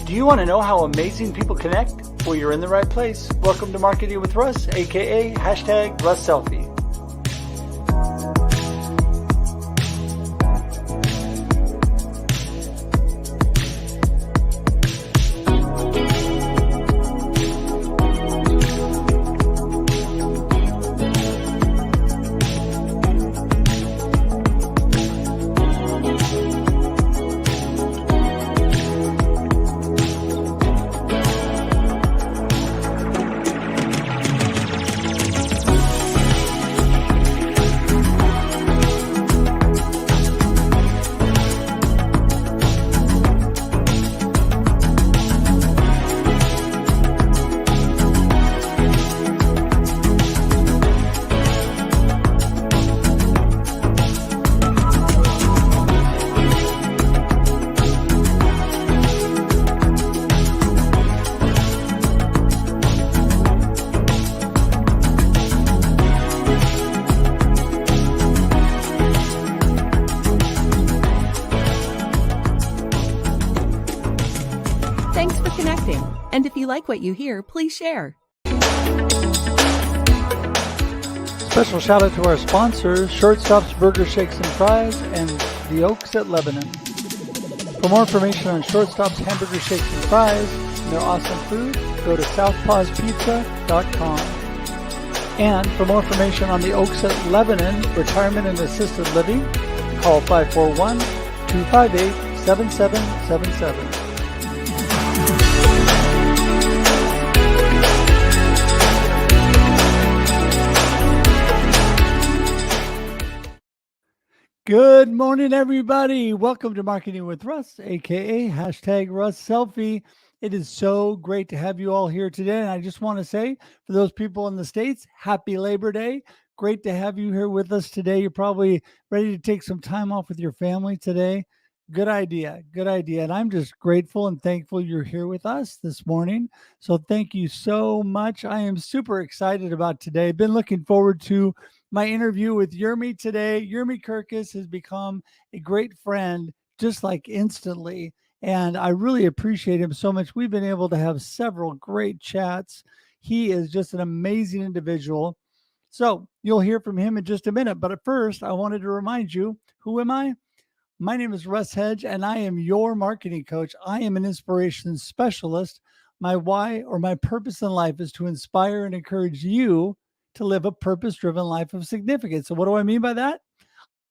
Do you want to know how amazing people connect? Well, you're in the right place. Welcome to Marketing with Russ, aka #RussSelfie. Thanks for connecting. And if you like what you hear, please share. Special shout out to our sponsors, Shortstop's Burger, Shakes, and Fries, and The Oaks at Lebanon. For more information on Shortstop's Hamburger, Shakes, and Fries and their awesome food, go to southpawspizza.com. And for more information on The Oaks at Lebanon, Retirement and Assisted Living, call 541-258-7777. Good morning, everybody. Welcome to Marketing with Russ, aka #RussSelfie. It is so great to have you all here today. And I just want to say, for those people in the States, happy Labor Day. Great to have you here with us today. You're probably ready to take some time off with your family today. Good idea. Good idea. And I'm just grateful and thankful you're here with us this morning. So thank you so much. I am super excited about today. Been looking forward to my interview with Yermi today. Yermi Kurkus has become a great friend just like instantly. And I really appreciate him so much. We've been able to have several great chats. He is just an amazing individual. So you'll hear from him in just a minute. But at first, I wanted to remind you, who am I? My name is Russ Hedge, and I am your marketing coach. I am an inspiration specialist. My why or my purpose in life is to inspire and encourage you to live a purpose-driven life of significance. So what do I mean by that?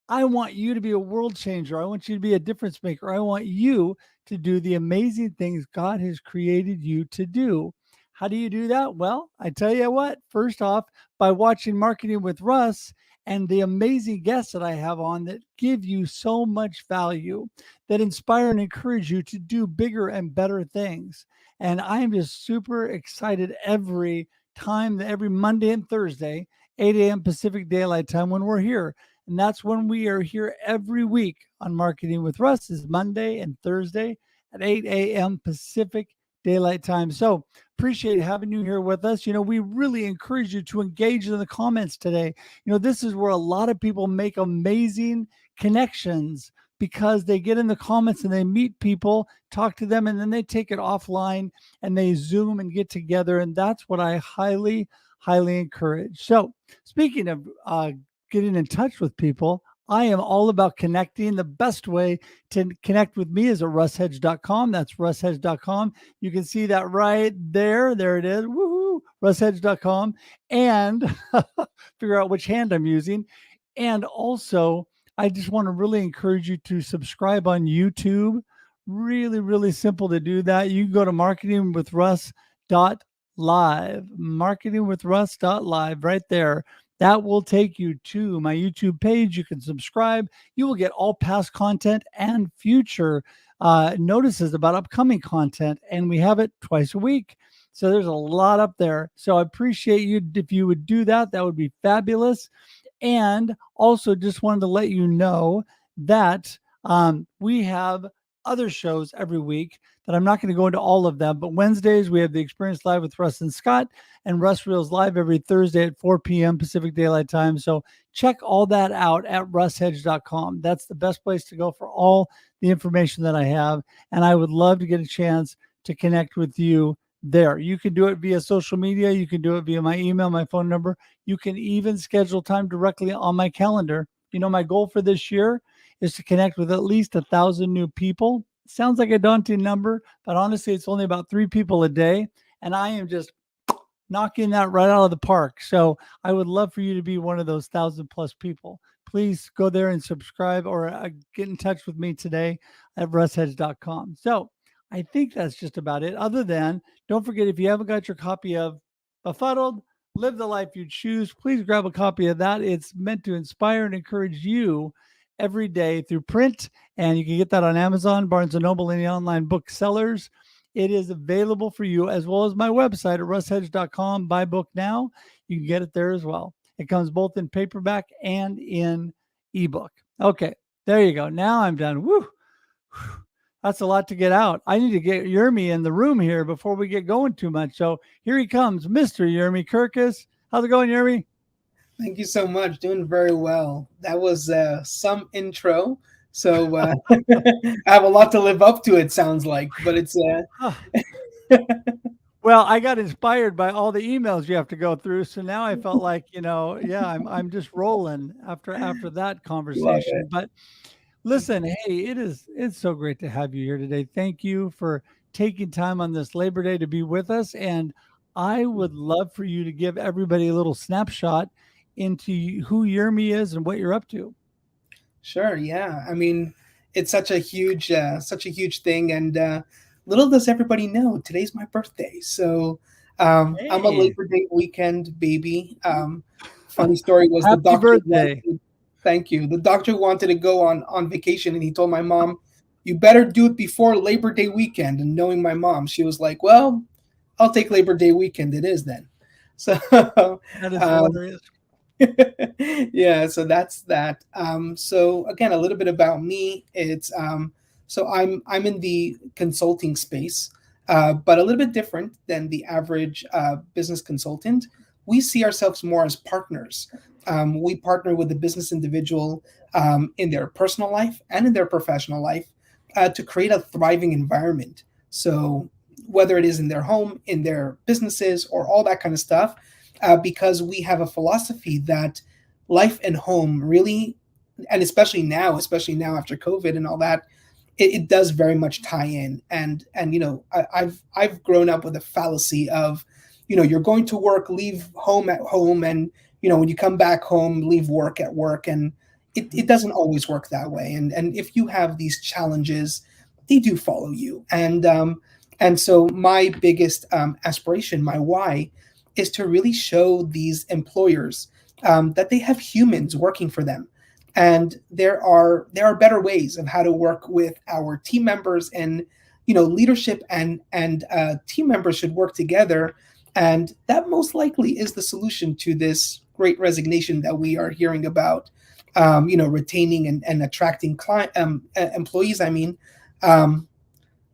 I want you to be a world changer. I want you to be a difference maker. I want you to do the amazing things God has created you to do. How do you do that? Well, I tell you what, first off, by watching Marketing with Russ and the amazing guests that I have on that give you so much value, that inspire and encourage you to do bigger and better things. And I'm just super excited every time, every Monday and Thursday, 8 a.m. Pacific Daylight Time when we're here. And that's when we are here every week on Marketing with Russ, is Monday and Thursday at 8 a.m. Pacific Daylight Time. So appreciate having you here with us. You know, we really encourage you to engage in the comments today. You know, this is where a lot of people make amazing connections because they get in the comments and they meet people, talk to them, and then they take it offline and they Zoom and get together. And that's what I highly, highly encourage. So speaking of getting in touch with people, I am all about connecting. The best way to connect with me is at russhedge.com. That's russhedge.com. You can see that right there. There it is. Woohoo! russhedge.com. And figure out which hand I'm using. And also, I just want to really encourage you to subscribe on YouTube. Really, really simple to do that. You can go to marketingwithruss.live. Marketingwithruss.live right there. That will take you to my YouTube page. You can subscribe. You will get all past content and future notices about upcoming content. And we have it twice a week. So there's a lot up there. So I appreciate you. If you would do that, that would be fabulous. And also just wanted to let you know that we have other shows every week that I'm not going to go into all of them. But Wednesdays, we have the Experience Live with Russ and Scott, and Russ Reels Live every Thursday at 4 p.m. Pacific Daylight Time. So check all that out at russhedge.com. That's the best place to go for all the information that I have. And I would love to get a chance to connect with you there. You can do it via social media. You can do it via my email, my phone number. You can even schedule time directly on my calendar. My goal for this year is to connect with at least 1,000 new people. Sounds like a daunting number, but honestly, it's only about 3 people a day. And I am just knocking that right out of the park. So I would love for you to be one of those 1,000+ people. Please go there and subscribe or get in touch with me today at russhedge.com. So I think that's just about it. Other than, don't forget, if you haven't got your copy of Befuddled, Live the Life You Choose, please grab a copy of that. It's meant to inspire and encourage you every day through print, and you can get that on Amazon, Barnes & Noble, and the online booksellers. It is available for you, as well as my website at russhedge.com. Buy book now. You can get it there as well. It comes both in paperback and in ebook. Okay, there you go. Now I'm done. Woo! That's a lot to get out. I need to get Yermi in the room here before we get going too much. So here he comes, Mr. Yermi Kurkus. How's it going, Yermi? Thank you so much. Doing very well. That was some intro. So I have a lot to live up to, it sounds like, but it's well, I got inspired by all the emails you have to go through. So now I felt like, yeah, I'm just rolling after that love conversation. it. But listen, hey, it's so great to have you here today. Thank you for taking time on this Labor Day to be with us. And I would love for you to give everybody a little snapshot into who Yermi is and what you're up to. Sure. Yeah. I mean, it's such a huge thing, and little does everybody know, today's my birthday. So I'm a Hey, Labor Day weekend baby. Funny story was the happy doctor birthday. wanted. Thank you. The doctor wanted to go on vacation, and he told my mom, "You better do it before Labor Day weekend." And knowing my mom, she was like, "Well, I'll take Labor Day weekend. It is then." So That is um, hilarious. yeah, so that's that. So again, a little bit about me. It's so I'm in the consulting space, but a little bit different than the average business consultant. We see ourselves more as partners. We partner with the business individual in their personal life and in their professional life to create a thriving environment. So whether it is in their home, in their businesses, or all that kind of stuff, because we have a philosophy that life and home really, and especially now after COVID and all that, it does very much tie in. And I've grown up with a fallacy of, you're going to work, leave home at home, and when you come back home, leave work at work, and it doesn't always work that way. And if you have these challenges, they do follow you. And so my biggest aspiration, my why, is to really show these employers that they have humans working for them, and there are better ways of how to work with our team members. And leadership and team members should work together, and that most likely is the solution to this great resignation that we are hearing about. Retaining and attracting employees. I mean,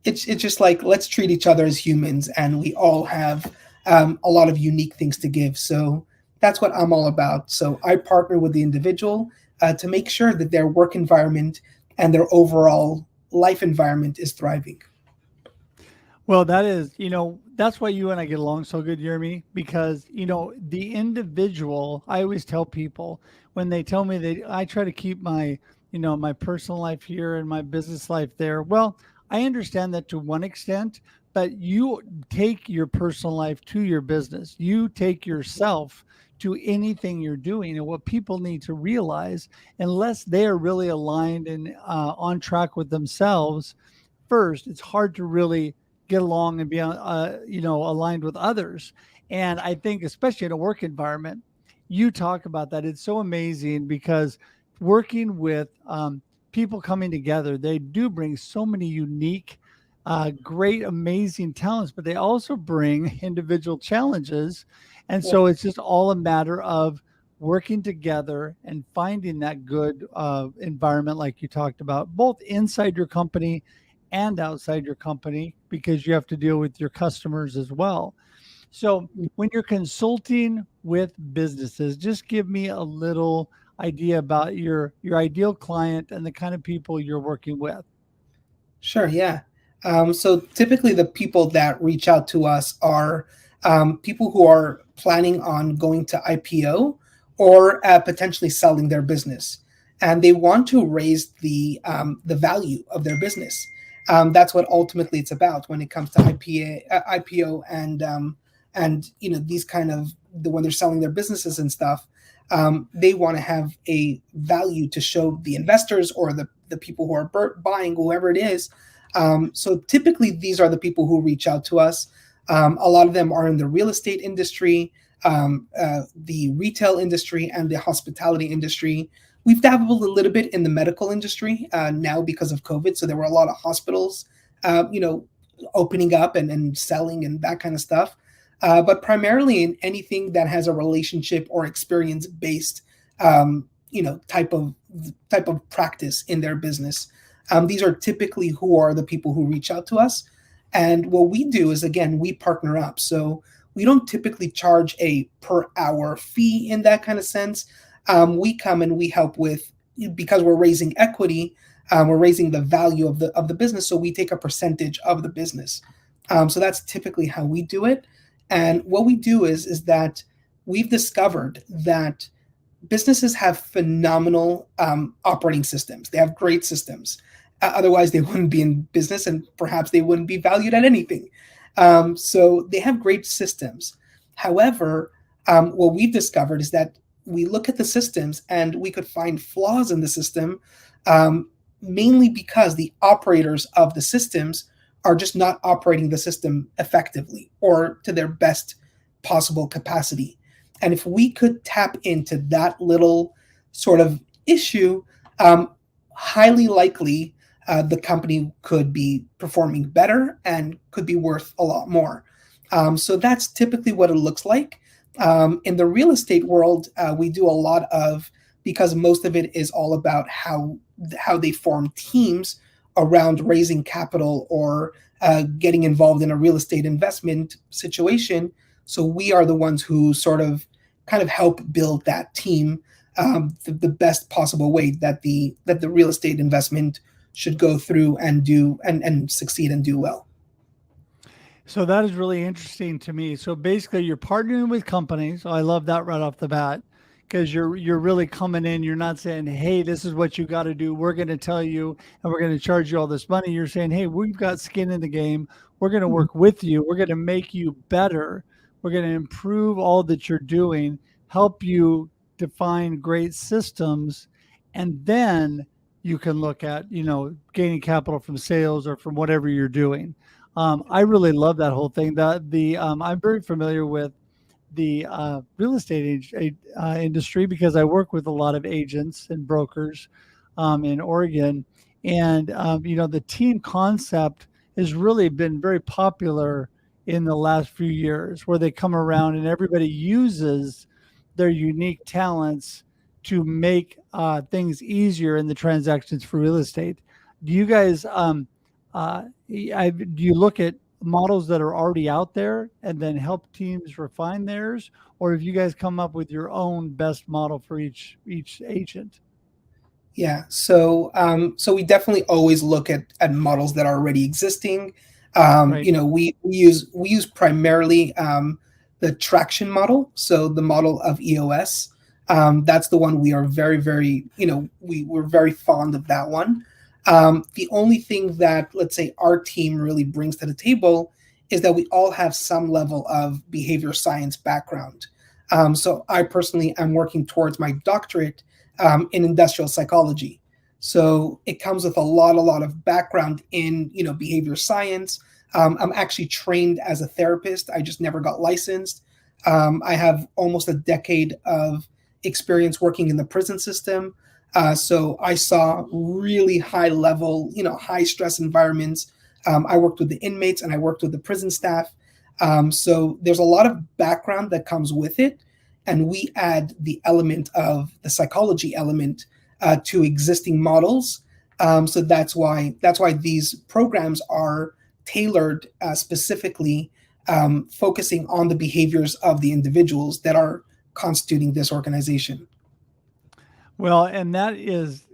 it's just like, let's treat each other as humans, and we all have a lot of unique things to give. So that's what I'm all about. So I partner with the individual to make sure that their work environment and their overall life environment is thriving. Well, that is, that's why you and I get along so good, Yermi, because, the individual, I always tell people when they tell me I try to keep my personal life here and my business life there. Well, I understand that to one extent, but you take your personal life to your business. You take yourself to anything you're doing. And what people need to realize, unless they are really aligned and on track with themselves, first, it's hard to really get along and be, aligned with others. And I think, especially in a work environment, you talk about that. It's so amazing because working with people coming together, they do bring so many unique, great, amazing talents, but they also bring individual challenges. And Yeah. so it's just all a matter of working together and finding that good environment, like you talked about, both inside your company and outside your company because you have to deal with your customers as well. So when you're consulting with businesses, just give me a little idea about your ideal client and the kind of people you're working with. Sure, yeah. So typically, the people that reach out to us are people who are planning on going to IPO or potentially selling their business, and they want to raise the value of their business. That's what ultimately it's about when it comes to IPO and these kind of when they're selling their businesses and stuff. They want to have a value to show the investors or the people who are buying, whoever it is. So typically, these are the people who reach out to us. A lot of them are in the real estate industry, the retail industry, and the hospitality industry. We've dabbled a little bit in the medical industry now because of COVID. So there were a lot of hospitals, opening up and selling and that kind of stuff. But primarily in anything that has a relationship or experience based, type of practice in their business. These are typically who are the people who reach out to us. And what we do is, again, we partner up. So we don't typically charge a per hour fee in that kind of sense. We come and we help with, because we're raising equity, we're raising the value of the business. So we take a percentage of the business. So that's typically how we do it. And what we do is that we've discovered that businesses have phenomenal operating systems. They have great systems. Otherwise, they wouldn't be in business, and perhaps they wouldn't be valued at anything. So they have great systems. However, what we've discovered is that we look at the systems and we could find flaws in the system, mainly because the operators of the systems are just not operating the system effectively or to their best possible capacity. And if we could tap into that little sort of issue, highly likely the company could be performing better and could be worth a lot more. So that's typically what it looks like. In the real estate world, we do a lot of, because most of it is all about how they form teams around raising capital or getting involved in a real estate investment situation. So we are the ones who sort of kind of help build that team the best possible way that the real estate investment should go through and do and succeed and do well. So that is really interesting to me. So basically, you're partnering with companies. So I love that right off the bat because you're really coming in. You're not saying, "Hey, this is what you got to do. We're going to tell you, and we're going to charge you all this money." You're saying, "Hey, we've got skin in the game. We're going to work with you. We're going to make you better. We're going to improve all that you're doing, help you define great systems, and then you can look at, gaining capital from sales or from whatever you're doing." I really love that whole thing. I'm very familiar with the real estate industry because I work with a lot of agents and brokers in Oregon, and the team concept has really been very popular in the last few years, where they come around and everybody uses their unique talents to make things easier in the transactions for real estate. Do you guys? Do you look at models that are already out there and then help teams refine theirs, or have you guys come up with your own best model for each agent? Yeah, so we definitely always look at models that are already existing. Right. We use primarily the traction model, so the model of EOS. That's the one we are very, very, we're very fond of that one. The only thing that, let's say, our team really brings to the table is that we all have some level of behavior science background. So I personally am working towards my doctorate in industrial psychology. So it comes with a lot of background in, behavior science. I'm actually trained as a therapist. I just never got licensed. I have almost a decade of experience working in the prison system. So I saw really high level, high stress environments. I worked with the inmates and I worked with the prison staff. So there's a lot of background that comes with it. And we add the element of the psychology element to existing models. So that's why these programs are tailored specifically, focusing on the behaviors of the individuals that are constituting this organization. Well, and that is,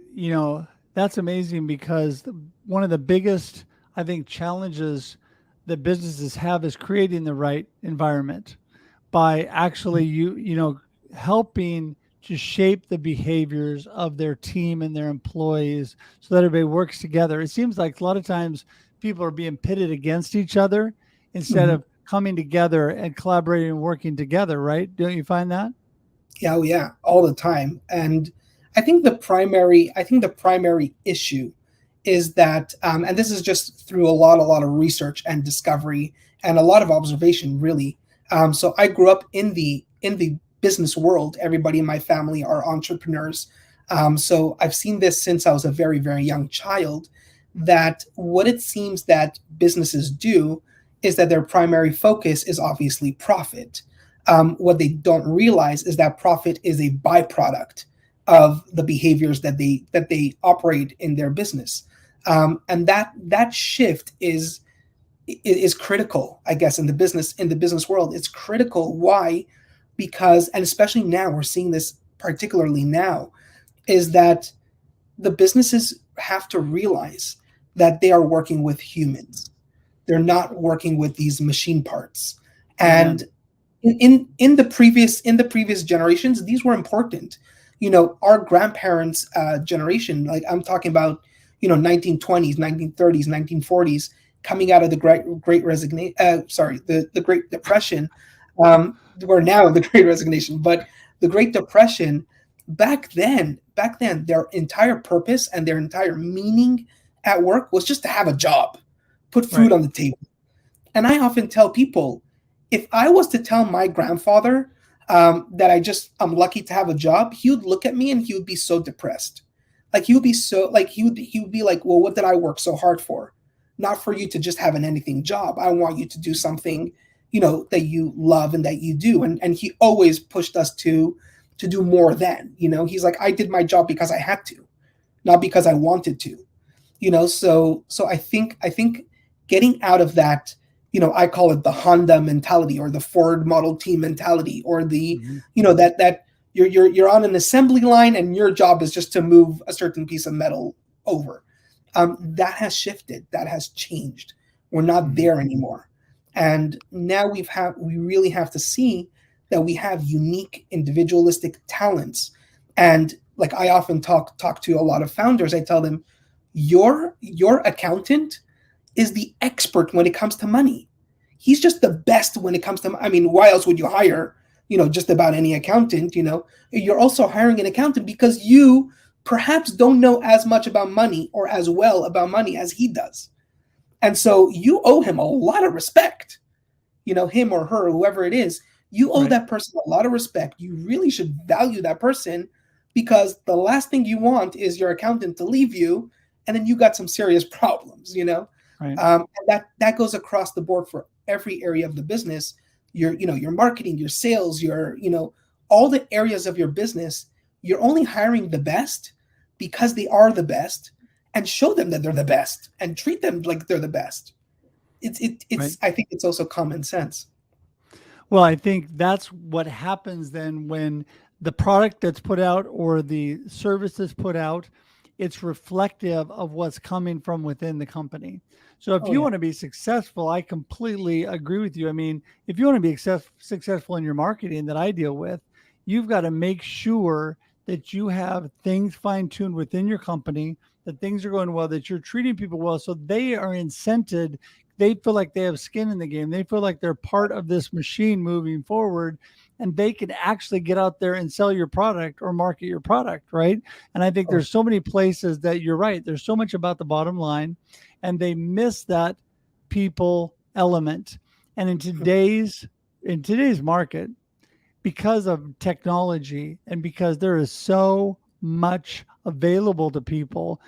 that's amazing because one of the biggest, I think, challenges that businesses have is creating the right environment by actually helping to shape the behaviors of their team and their employees so that everybody works together. It seems like a lot of times people are being pitted against each other instead Mhm. of coming together and collaborating and working together, right? Don't you find that? Yeah, oh yeah, all the time. And I think the primary issue is that, and this is just through a lot of research and discovery and a lot of observation, really. So I grew up in the business world. Everybody in my family are entrepreneurs. So I've seen this since I was a very, very young child. That what it seems that businesses do is that their primary focus is obviously profit. What they don't realize is that profit is a byproduct of the behaviors that they operate in their business, and that shift is critical, I guess, in the business world. It's critical. Why? Because, and especially now, we're seeing this particularly now, is that the businesses have to realize that they are working with humans. They're not working with these machine parts. And Amen. in the previous generations, these were important. Our grandparents' generation, like I'm talking about, 1920s, 1930s, 1940s, coming out of the Great Resignation. Sorry, the Great Depression. We're now in the Great Resignation, but the Great Depression, back then, their entire purpose and their entire meaning at work was just to have a job, put food Right. on the table. And I often tell people, if I was to tell my grandfather that I'm lucky to have a job, he would look at me and he would be so depressed. Like he would be like, well, what did I work so hard for? Not for you to just have an anything job. I want you to do something, that you love and that you do. And he always pushed us to do more than, he's like, I did my job because I had to, not because I wanted to. So I think getting out of that, I call it the Honda mentality or the Ford Model T mentality, or the Mhm. that you're on an assembly line and your job is just to move a certain piece of metal over. That has shifted, that has changed. We're not Mhm. there anymore. And now we really have to see that we have unique individualistic talents. And like I often talk to a lot of founders, I tell them, your accountant is the expert when it comes to money. He's just the best when it comes to, I mean, why else would you hire, just about any accountant? You're also hiring an accountant because you perhaps don't know as much about money or as well about money as he does. And so you owe him a lot of respect, him or her, whoever it is. You owe Right. that person a lot of respect. You really should value that person, because the last thing you want is your accountant to leave you and then you got some serious problems. Right. And that goes across the board for every area of the business. Your marketing, your sales, all the areas of your business. You're only hiring the best because they are the best, and show them that they're the best and treat them like they're the best. Right. I think it's also common sense. Well, I think that's what happens then when the product that's put out or the service that's put out, it's reflective of what's coming from within the company. So if Oh you yeah. want to be successful, I completely agree with you. I mean, if you want to be successful in your marketing that I deal with, you've got to make sure that you have things fine tuned within your company, that things are going well, that you're treating people well, so they are incented. They feel like they have skin in the game. They feel like they're part of this machine moving forward, and they can actually get out there and sell your product or market your product, right? And I think Oh, there's so many places that you're right. There's so much about the bottom line, and they miss that people element. And in today's market, because of technology and because there is so much available to people,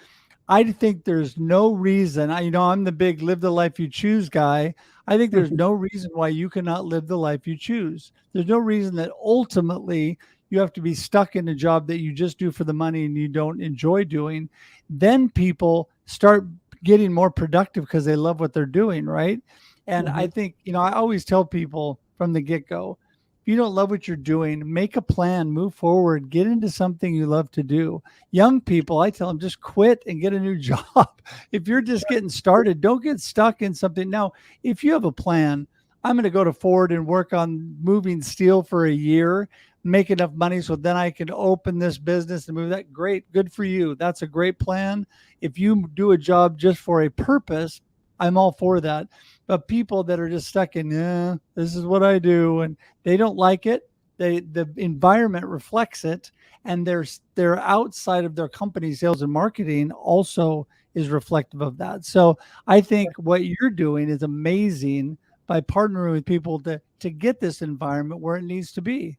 I think there's no reason. I'm the big live the life you choose guy. I think there's no reason why you cannot live the life you choose. There's no reason that ultimately you have to be stuck in a job that you just do for the money and you don't enjoy doing, then people start getting more productive because they love what they're doing, right? And I Mhm. think, I always tell people from the get-go, if you don't love what you're doing, make a plan, move forward, get into something you love to do. Young people, I tell them, just quit and get a new job. If you're just getting started, don't get stuck in something. Now, if you have a plan, I'm going to go to Ford and work on moving steel for a year, make enough money so then I can open this business and move that. Great. Good for you. That's a great plan. If you do a job just for a purpose, I'm all for that. But people that are just stuck in, yeah, this is what I do, and they don't like it. The environment reflects it, and they're outside of their company sales and marketing also is reflective of that. So I think what you're doing is amazing by partnering with people to get this environment where it needs to be.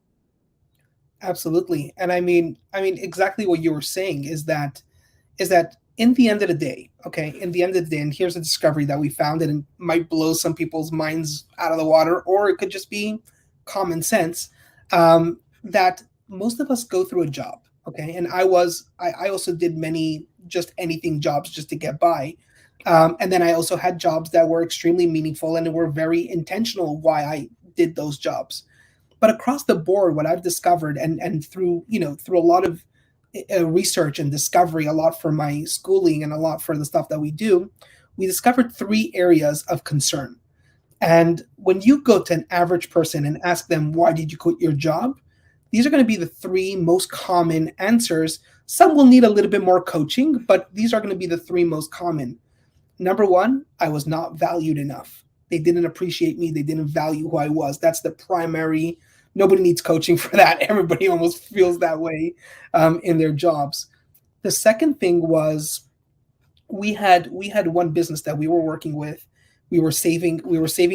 Absolutely. And I mean exactly what you were saying is that in the end of the day, okay, in the end of the day, and here's a discovery that we found, and it might blow some people's minds out of the water, or it could just be common sense, that most of us go through a job, okay, and I also did many just anything jobs just to get by, and then I also had jobs that were extremely meaningful and were very intentional why I did those jobs. But across the board, what I've discovered, and through through a lot of research and discovery, a lot for my schooling and a lot for the stuff that we do, we discovered three areas of concern. And when you go to an average person and ask them, why did you quit your job? These are going to be the three most common answers. Some will need a little bit more coaching, but these are going to be the three most common. Number one, I was not valued enough. They didn't appreciate me. They didn't value who I was. That's the primary. Nobody needs coaching for that. Everybody almost feels that way in their jobs. The second thing was we had one business that we were working with. We were saving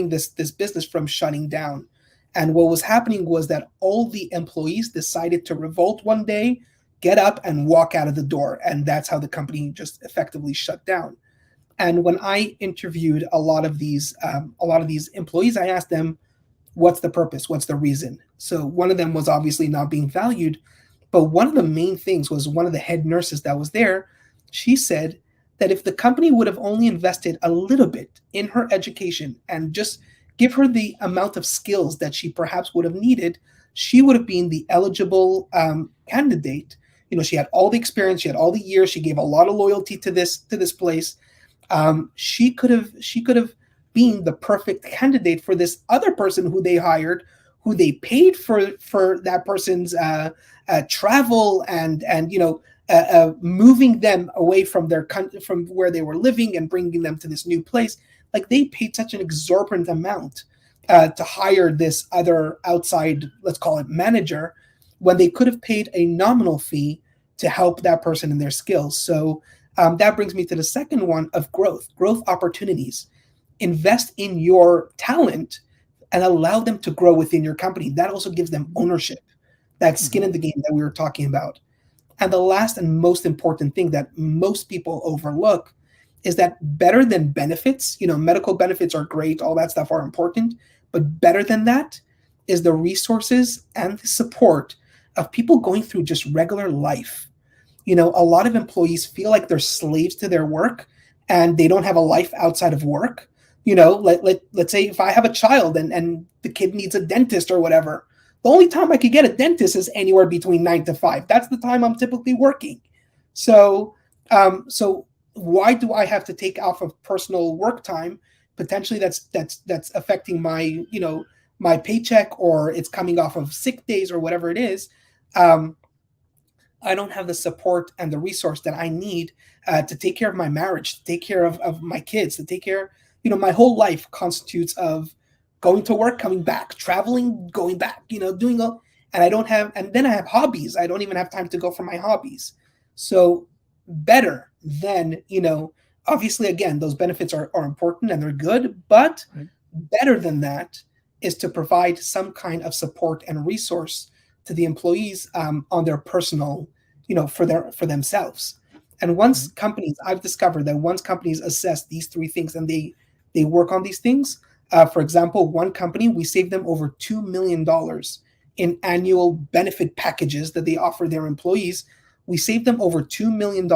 this business from shutting down. And what was happening was that all the employees decided to revolt one day, get up and walk out of the door, and that's how the company just effectively shut down. And when I interviewed a lot of these employees, I asked them, "What's the purpose? What's the reason?" So one of them was obviously not being valued, but one of the main things was one of the head nurses that was there. She said that if the company would have only invested a little bit in her education and just give her the amount of skills that she perhaps would have needed, she would have been the eligible candidate. She had all the experience, she had all the years, she gave a lot of loyalty to this place. She could have been the perfect candidate for this other person who they hired, who they paid for that person's travel and moving them away from from where they were living and bringing them to this new place. Like, they paid such an exorbitant amount to hire this other outside, let's call it manager, when they could have paid a nominal fee to help that person in their skills. So that brings me to the second one of growth opportunities. Invest in your talent and allow them to grow within your company. That also gives them ownership, that skin Mhm. in the game that we were talking about. And the last and most important thing that most people overlook is that better than benefits, medical benefits are great, all that stuff are important, but better than that is the resources and the support of people going through just regular life. A lot of employees feel like they're slaves to their work and they don't have a life outside of work. Let's say if I have a child and the kid needs a dentist or whatever, the only time I could get a dentist is anywhere between 9 to 5. That's the time I'm typically working. So why do I have to take off of personal work time? Potentially that's affecting my paycheck, or it's coming off of sick days or whatever it is. Um, I don't have the support and the resource that I need to take care of my marriage, to take care of my kids, to take care. My whole life constitutes of going to work, coming back, traveling, going back, doing all, and I don't have, and then I have hobbies. I don't even have time to go for my hobbies. So better than, obviously, again, those benefits are important and they're good, but Right. better than that is to provide some kind of support and resource to the employees on their personal, for themselves. And Right. I've discovered that once companies assess these three things and they work on these things, for example, one company, we saved them over $2 million in annual benefit packages that they offer their employees. We saved them over $2 million,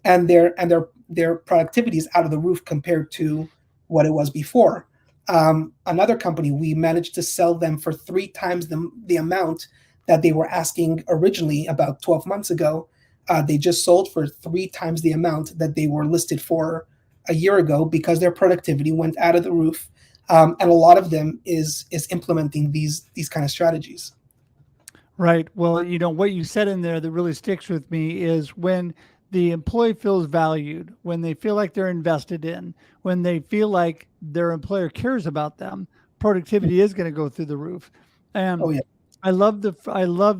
and their productivity is out of the roof compared to what it was before. Another company, we managed to sell them for 3 times the amount that they were asking originally about 12 months ago. They just sold for 3 times the amount that they were listed for a year ago because their productivity went out of the roof. And a lot of them is implementing these kind of strategies. Right. Well, what you said in there that really sticks with me is when the employee feels valued, when they feel like they're invested in, when they feel like their employer cares about them, productivity is going to go through the roof. And Oh yeah. I love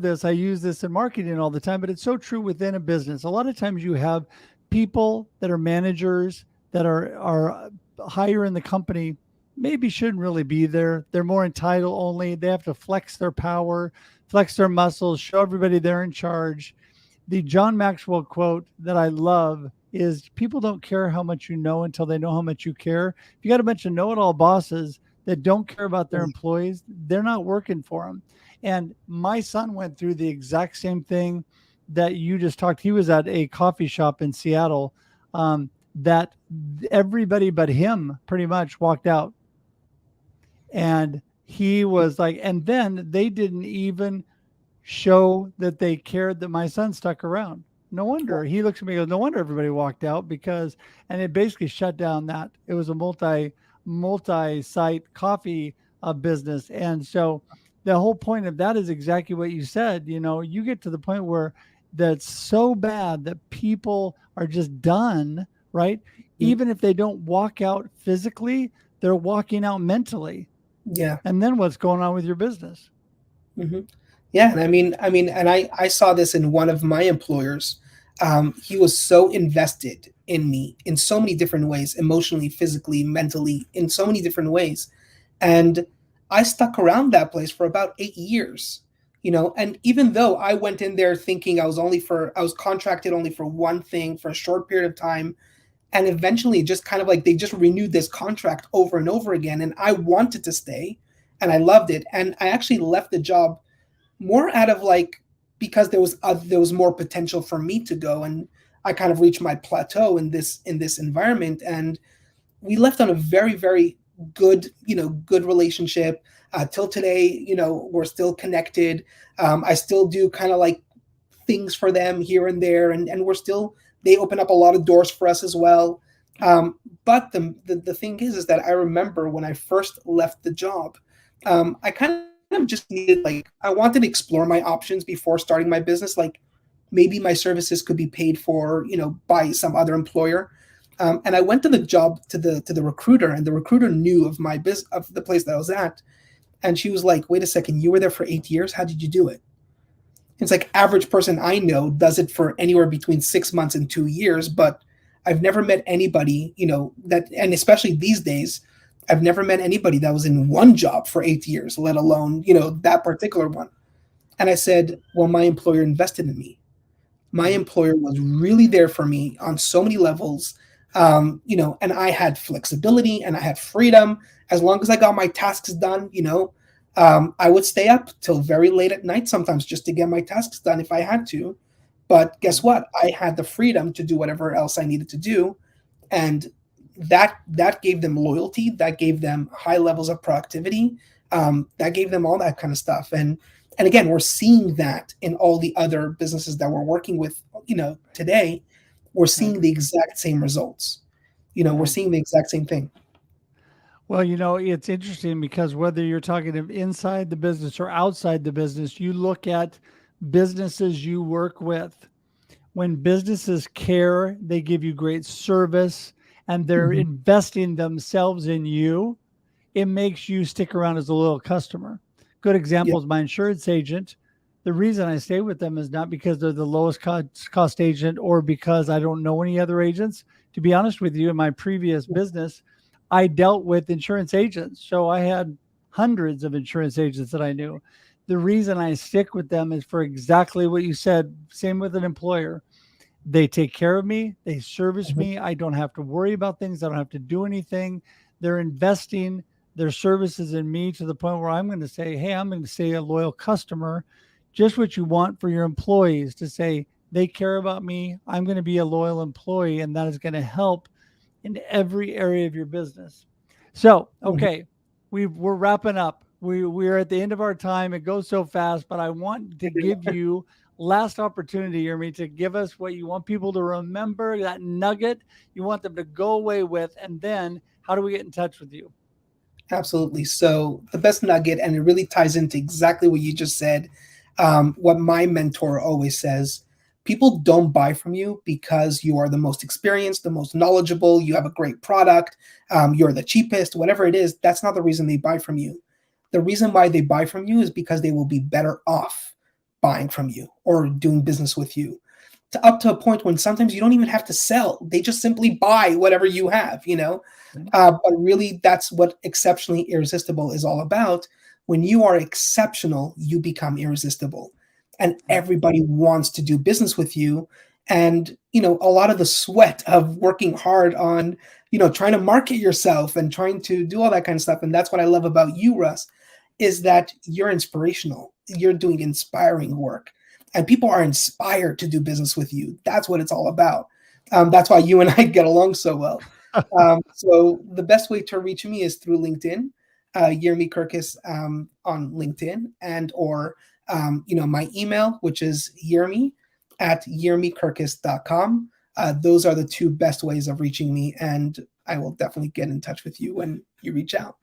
this. I use this in marketing all the time, but it's so true within a business. A lot of times you have people that are managers that are higher in the company, maybe shouldn't really be there. They're more entitled only. They have to flex their power, flex their muscles, show everybody they're in charge. The John Maxwell quote that I love is people don't care how much you know until they know how much you care. If you got a bunch of know-it-all bosses that don't care about their employees, they're not working for them. And my son went through the exact same thing that you just talked. He was at a coffee shop in Seattle that everybody but him pretty much walked out. And he was like, and then they didn't even show that they cared that my son stuck around. No wonder. He looks at me and goes, no wonder everybody walked out because, and it basically shut down that. It was a multi-site coffee business. And so the whole point of that is exactly what you said. You get to the point where that's so bad that people are just done, right? Mm-hmm. Even if they don't walk out physically, they're walking out mentally. Yeah. And then what's going on with your business? Mm-hmm. Yeah. And I saw this in one of my employers. He was so invested in me in so many different ways, emotionally, physically, mentally, in so many different ways. And I stuck around that place for about 8 years, and even though I went in there thinking I was contracted only for one thing for a short period of time, and eventually just kind of like they just renewed this contract over and over again, and I wanted to stay and I loved it. And I actually left the job more out of because there was more potential for me to go, and I kind of reached my plateau in this environment. And we left on a very, very good relationship till today. We're still connected. I still do kind of like things for them here and there, and they open up a lot of doors for us as well. But the thing is that I remember when I first left the job, I kind of just needed, I wanted to explore my options before starting my business. Maybe my services could be paid for, by some other employer. And I went to the recruiter, and the recruiter knew of my business, of the place that I was at. And she was like, wait a second, you were there for 8 years. How did you do it? It's like average person I know does it for anywhere between 6 months and 2 years, but I've never met anybody, that, and especially these days, I've never met anybody that was in one job for 8 years, let alone, that particular one. And I said, well, my employer invested in me. My employer was really there for me on so many levels, and I had flexibility and I had freedom as long as I got my tasks done. I would stay up till very late at night sometimes just to get my tasks done if I had to. But guess what? I had the freedom to do whatever else I needed to do. And that gave them loyalty. That gave them high levels of productivity. That gave them all that kind of stuff. And again, we're seeing that in all the other businesses that we're working with, today. We're seeing the exact same results. We're seeing the exact same thing. Well, it's interesting because whether you're talking inside the business or outside the business, you look at businesses you work with. When businesses care, they give you great service, and they're investing themselves in you. It makes you stick around as a loyal customer. Good example is my insurance agent. The reason I stay with them is not because they're the lowest cost agent or because I don't know any other agents. To be honest with you, in my previous business, I dealt with insurance agents. So I had hundreds of insurance agents that I knew. The reason I stick with them is for exactly what you said. Same with an employer. They take care of me. They service me. I don't have to worry about things. I don't have to do anything. They're investing their services in me to the point where I'm going to say, hey, I'm going to say a loyal customer, just what you want for your employees to say, they care about me. I'm going to be a loyal employee, and that is going to help in every area of your business. So, okay, we're wrapping up. We're at the end of our time. It goes so fast, but I want to give you last opportunity, Yermi, to give us what you want people to remember, that nugget you want them to go away with, and then how do we get in touch with you? Absolutely. So the best nugget, and it really ties into exactly what you just said, what my mentor always says: people don't buy from you because you are the most experienced, the most knowledgeable, you have a great product, you're the cheapest, whatever it is. That's not the reason they buy from you. The reason why they buy from you is because they will be better off buying from you or doing business with you, up to a point when sometimes you don't even have to sell. They just simply buy whatever you have, but really, that's what exceptionally irresistible is all about. When you are exceptional, you become irresistible, and everybody wants to do business with you. And, a lot of the sweat of working hard on, trying to market yourself and trying to do all that kind of stuff. And that's what I love about you, Russ, is that you're inspirational. You're doing inspiring work, and people are inspired to do business with you. That's what it's all about. That's why you and I get along so well. So the best way to reach me is through LinkedIn, Yermi Kurkus on LinkedIn, and or my email, which is yermi@yermikurkus.com. Those are the two best ways of reaching me, and I will definitely get in touch with you when you reach out.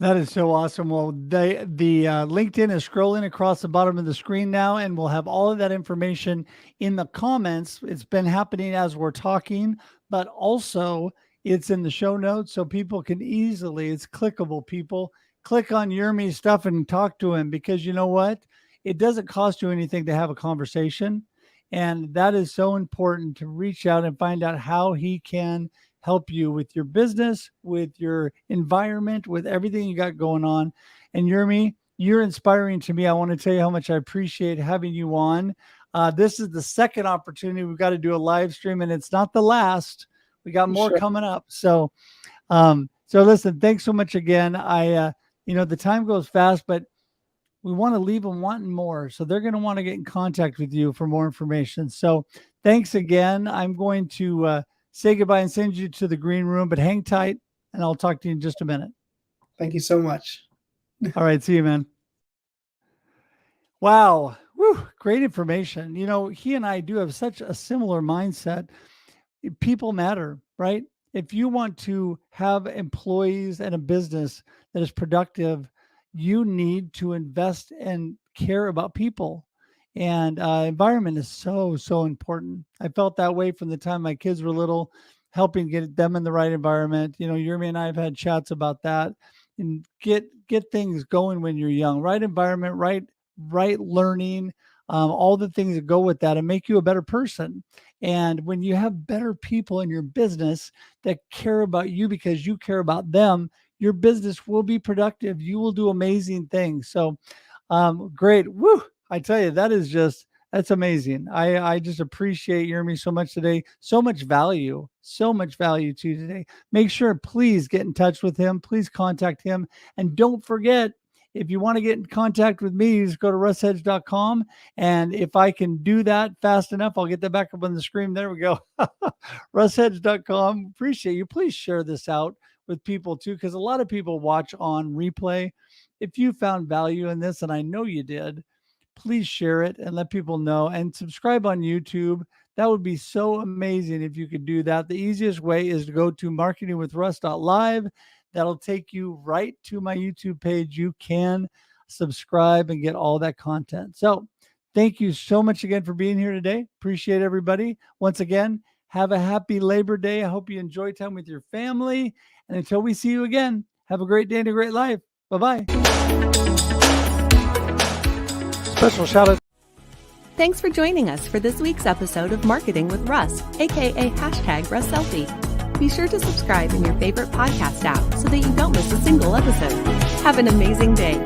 That is so awesome. Well, the LinkedIn is scrolling across the bottom of the screen now, and we'll have all of that information in the comments. It's been happening as we're talking, but also it's in the show notes, so people can easily, it's clickable, people. Click on Yermi's stuff and talk to him, because you know what? It doesn't cost you anything to have a conversation, and that is so important, to reach out and find out how he can help you with your business, with your environment, with everything you got going on. And Yermi, you're inspiring to me. I want to tell you how much I appreciate having you on. This is the second opportunity. We've got to do a live stream, and it's not the last. We got more coming up. So listen, thanks so much again. The time goes fast, but we want to leave them wanting more. So they're going to want to get in contact with you for more information. So thanks again. I'm going to say goodbye and send you to the green room, but hang tight, and I'll talk to you in just a minute. Thank you so much. All right. See you, man. Wow. Woo, great information. He and I do have such a similar mindset. People matter, right? If you want to have employees and a business that is productive, you need to invest and care about people. And environment is so, so important. I felt that way from the time my kids were little, helping get them in the right environment. Yermi and I have had chats about that, and get things going when you're young. Right environment, right learning, all the things that go with that, and make you a better person. And when you have better people in your business that care about you because you care about them, your business will be productive. You will do amazing things. So great. Woo! I tell you, that's amazing. I just appreciate Yermi so much today. So much value to you today. Make sure, please get in touch with him. Please contact him. And don't forget, if you want to get in contact with me, just go to russhedge.com. And if I can do that fast enough, I'll get that back up on the screen. There we go. russhedge.com. Appreciate you. Please share this out with people too, because a lot of people watch on replay. If you found value in this, and I know you did, please share it and let people know, and subscribe on YouTube. That would be so amazing if you could do that. The easiest way is to go to marketingwithruss.live. That'll take you right to my YouTube page. You can subscribe and get all that content. So thank you so much again for being here today. Appreciate everybody. Once again, have a happy Labor Day. I hope you enjoy time with your family. And until we see you again, have a great day and a great life. Bye-bye. Special shout out. Thanks for joining us for this week's episode of Marketing with Russ, aka #RussSelfie. Be sure to subscribe in your favorite podcast app so that you don't miss a single episode. Have an amazing day.